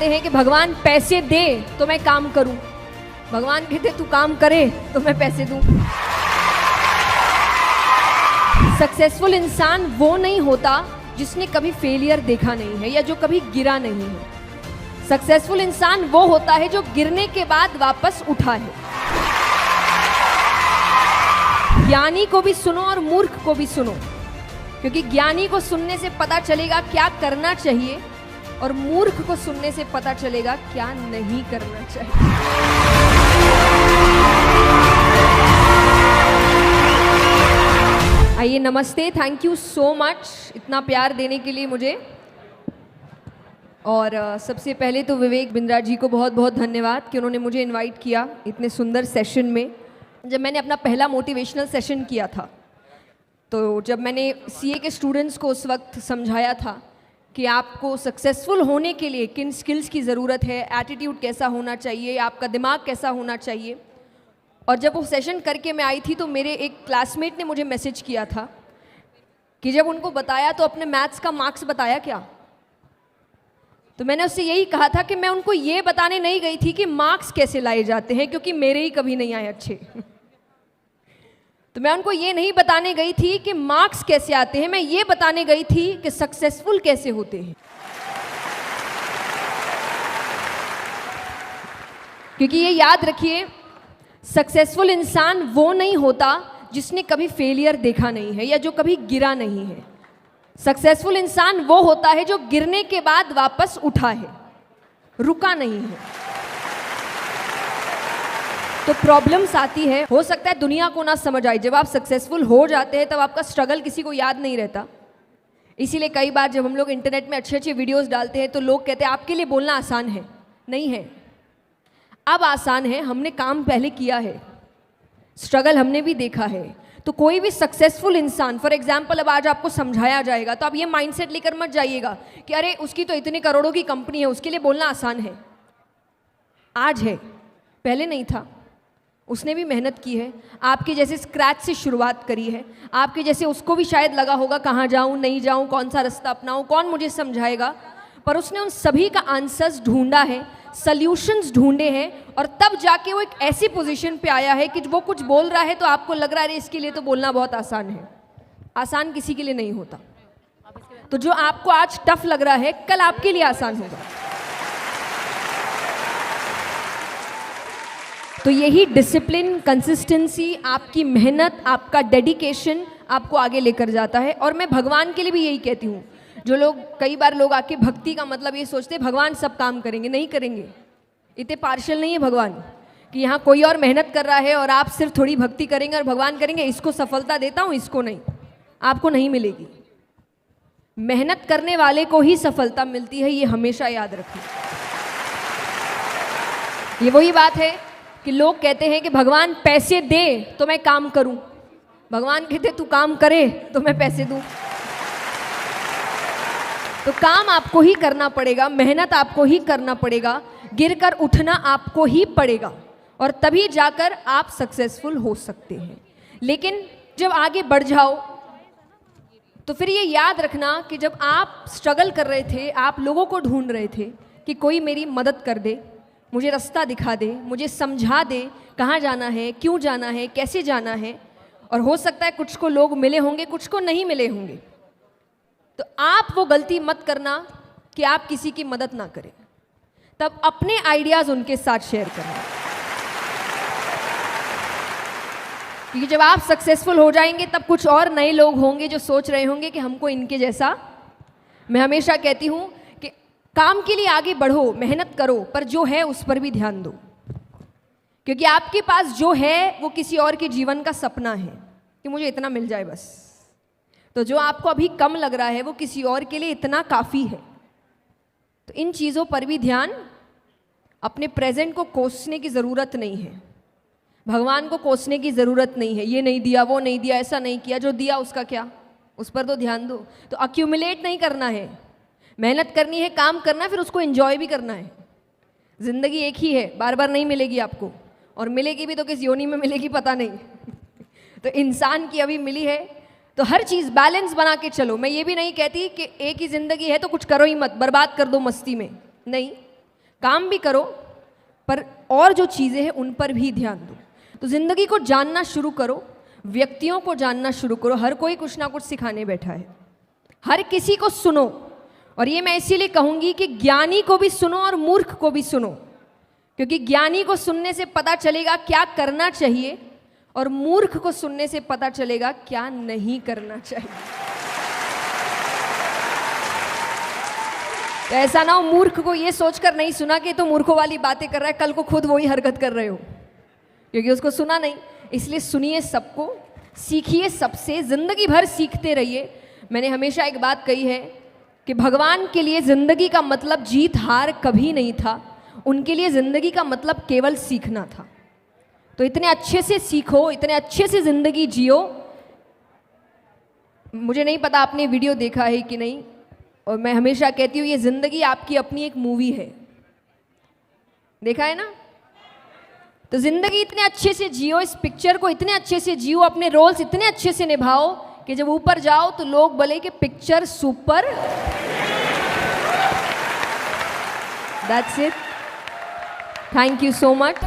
कहते हैं कि भगवान पैसे दे तो मैं काम करूं, भगवान कहते तू काम करे तो मैं पैसे दूं। सक्सेसफुल इंसान वो नहीं होता जिसने कभी फेलियर देखा नहीं है या जो कभी गिरा नहीं है। सक्सेसफुल इंसान वो होता है जो गिरने के बाद वापस उठा है। ज्ञानी को भी सुनो और मूर्ख को भी सुनो, क्योंकि ज्ञानी को सुनने से पता चलेगा क्या करना चाहिए और मूर्ख को सुनने से पता चलेगा क्या नहीं करना चाहिए। आइए, नमस्ते, थैंक यू सो मच इतना प्यार देने के लिए मुझे। और सबसे पहले तो विवेक बिंद्रा जी को बहुत बहुत धन्यवाद कि उन्होंने मुझे इनवाइट किया इतने सुंदर सेशन में। जब मैंने अपना पहला मोटिवेशनल सेशन किया था, तो जब मैंने सीए के स्टूडेंट्स को उस वक्त समझाया था कि आपको सक्सेसफुल होने के लिए किन स्किल्स की ज़रूरत है, एटीट्यूड कैसा होना चाहिए, आपका दिमाग कैसा होना चाहिए, और जब वो सेशन करके मैं आई थी तो मेरे एक क्लासमेट ने मुझे मैसेज किया था कि जब उनको बताया तो अपने मैथ्स का मार्क्स बताया क्या। तो मैंने उससे यही कहा था कि मैं उनको ये बताने नहीं गई थी कि मार्क्स कैसे लाए जाते हैं, क्योंकि मेरे ही कभी नहीं आए अच्छे। तो मैं उनको ये नहीं बताने गई थी कि मार्क्स कैसे आते हैं, मैं ये बताने गई थी कि सक्सेसफुल कैसे होते हैं। क्योंकि ये याद रखिए, सक्सेसफुल इंसान वो नहीं होता जिसने कभी फेलियर देखा नहीं है या जो कभी गिरा नहीं है। सक्सेसफुल इंसान वो होता है जो गिरने के बाद वापस उठा है, रुका नहीं है। तो प्रॉब्लम्स आती है, हो सकता है दुनिया को ना समझ आए। जब आप सक्सेसफुल हो जाते हैं तब आपका स्ट्रगल किसी को याद नहीं रहता। इसीलिए कई बार जब हम लोग इंटरनेट में अच्छे अच्छे वीडियोस डालते हैं तो लोग कहते हैं आपके लिए बोलना आसान है। नहीं है, अब आसान है, हमने काम पहले किया है, स्ट्रगल हमने भी देखा है। तो कोई भी सक्सेसफुल इंसान, फॉर एग्जाम्पल अब आज आपको समझाया जाएगा तो आप ये माइंडसेट लेकर मत जाइएगा कि अरे उसकी तो इतने करोड़ों की कंपनी है, उसके लिए बोलना आसान है। आज है, पहले नहीं था। उसने भी मेहनत की है, आपके जैसे स्क्रैच से शुरुआत करी है। आपके जैसे उसको भी शायद लगा होगा कहाँ जाऊँ, नहीं जाऊँ, कौन सा रास्ता अपनाऊँ, कौन मुझे समझाएगा। पर उसने उन सभी का आंसर्स ढूंढा है, सल्यूशंस ढूंढे हैं, और तब जाके वो एक ऐसी पोजीशन पे आया है कि वो कुछ बोल रहा है तो आपको लग रहा है इसके लिए तो बोलना बहुत आसान है। आसान किसी के लिए नहीं होता। तो जो आपको आज टफ लग रहा है कल आपके लिए आसान होगा। तो यही डिसिप्लिन, कंसिस्टेंसी, आपकी मेहनत, आपका डेडिकेशन आपको आगे लेकर जाता है। और मैं भगवान के लिए भी यही कहती हूँ। जो लोग, कई बार लोग आके भक्ति का मतलब ये सोचते हैं भगवान सब काम करेंगे, नहीं करेंगे। इतने पार्शियल नहीं है भगवान कि यहाँ कोई और मेहनत कर रहा है और आप सिर्फ थोड़ी भक्ति करेंगे और भगवान करेंगे इसको सफलता देता हूँ, इसको नहीं। आपको नहीं मिलेगी। मेहनत करने वाले को ही सफलता मिलती है, ये हमेशा याद रखिए। ये वही बात है कि लोग कहते हैं कि भगवान पैसे दे तो मैं काम करूं, भगवान कहते तू काम करे तो मैं पैसे दूं। तो काम आपको ही करना पड़ेगा, मेहनत आपको ही करना पड़ेगा, गिरकर उठना आपको ही पड़ेगा, और तभी जाकर आप सक्सेसफुल हो सकते हैं। लेकिन जब आगे बढ़ जाओ तो फिर ये याद रखना कि जब आप स्ट्रगल कर रहे थे, आप लोगों को ढूंढ रहे थे कि कोई मेरी मदद कर दे, मुझे रास्ता दिखा दे, मुझे समझा दे कहाँ जाना है, क्यों जाना है, कैसे जाना है। और हो सकता है कुछ को लोग मिले होंगे, कुछ को नहीं मिले होंगे। तो आप वो गलती मत करना कि आप किसी की मदद ना करें। तब अपने आइडियाज उनके साथ शेयर करना, क्योंकि जब आप सक्सेसफुल हो जाएंगे तब कुछ और नए लोग होंगे जो सोच रहे होंगे कि हमको इनके जैसा। मैं हमेशा कहती हूँ कि काम के लिए आगे बढ़ो, मेहनत करो, पर जो है उस पर भी ध्यान दो, क्योंकि आपके पास जो है वो किसी और के जीवन का सपना है कि मुझे इतना मिल जाए बस। तो जो आपको अभी कम लग रहा है वो किसी और के लिए इतना काफ़ी है। तो इन चीज़ों पर भी ध्यान, अपने प्रेजेंट को कोसने की ज़रूरत नहीं है, भगवान को कोसने की ज़रूरत नहीं है। ये नहीं दिया, वो नहीं दिया, ऐसा नहीं किया, जो दिया उसका क्या, उस पर तो ध्यान दो। तो अक्यूमुलेट नहीं करना है, मेहनत करनी है, काम करना है, फिर उसको एंजॉय भी करना है। ज़िंदगी एक ही है, बार बार नहीं मिलेगी आपको, और मिलेगी भी तो किस योनि में मिलेगी पता नहीं। तो इंसान की अभी मिली है, तो हर चीज़ बैलेंस बना के चलो। मैं ये भी नहीं कहती कि एक ही ज़िंदगी है तो कुछ करो ही मत, बर्बाद कर दो मस्ती में, नहीं। काम भी करो, पर और जो चीज़ें हैं उन पर भी ध्यान दो। तो ज़िंदगी को जानना शुरू करो, व्यक्तियों को जानना शुरू करो। हर कोई कुछ ना कुछ सिखाने बैठा है, हर किसी को सुनो। और ये मैं इसीलिए कहूँगी कि ज्ञानी को भी सुनो और मूर्ख को भी सुनो, क्योंकि ज्ञानी को सुनने से पता चलेगा क्या करना चाहिए, और मूर्ख को सुनने से पता चलेगा क्या नहीं करना चाहिए। तो ऐसा ना हो मूर्ख को ये सोचकर नहीं सुना कि तो मूर्खों वाली बातें कर रहा है, कल को खुद वही हरकत कर रहे हो, क्योंकि उसको सुना नहीं। इसलिए सुनिए सबको, सीखिए सबसे, जिंदगी भर सीखते रहिए। मैंने हमेशा एक बात कही है कि भगवान के लिए जिंदगी का मतलब जीत हार कभी नहीं था, उनके लिए जिंदगी का मतलब केवल सीखना था। तो इतने अच्छे से सीखो, इतने अच्छे से जिंदगी जियो। मुझे नहीं पता आपने वीडियो देखा है कि नहीं, और मैं हमेशा कहती हूँ ये जिंदगी आपकी अपनी एक मूवी है, देखा है ना? तो जिंदगी इतने अच्छे से जियो, इस पिक्चर को इतने अच्छे से जियो, अपने रोल्स इतने अच्छे से निभाओ कि जब ऊपर जाओ तो लोग बोले कि picture super. That's it, thank you so much.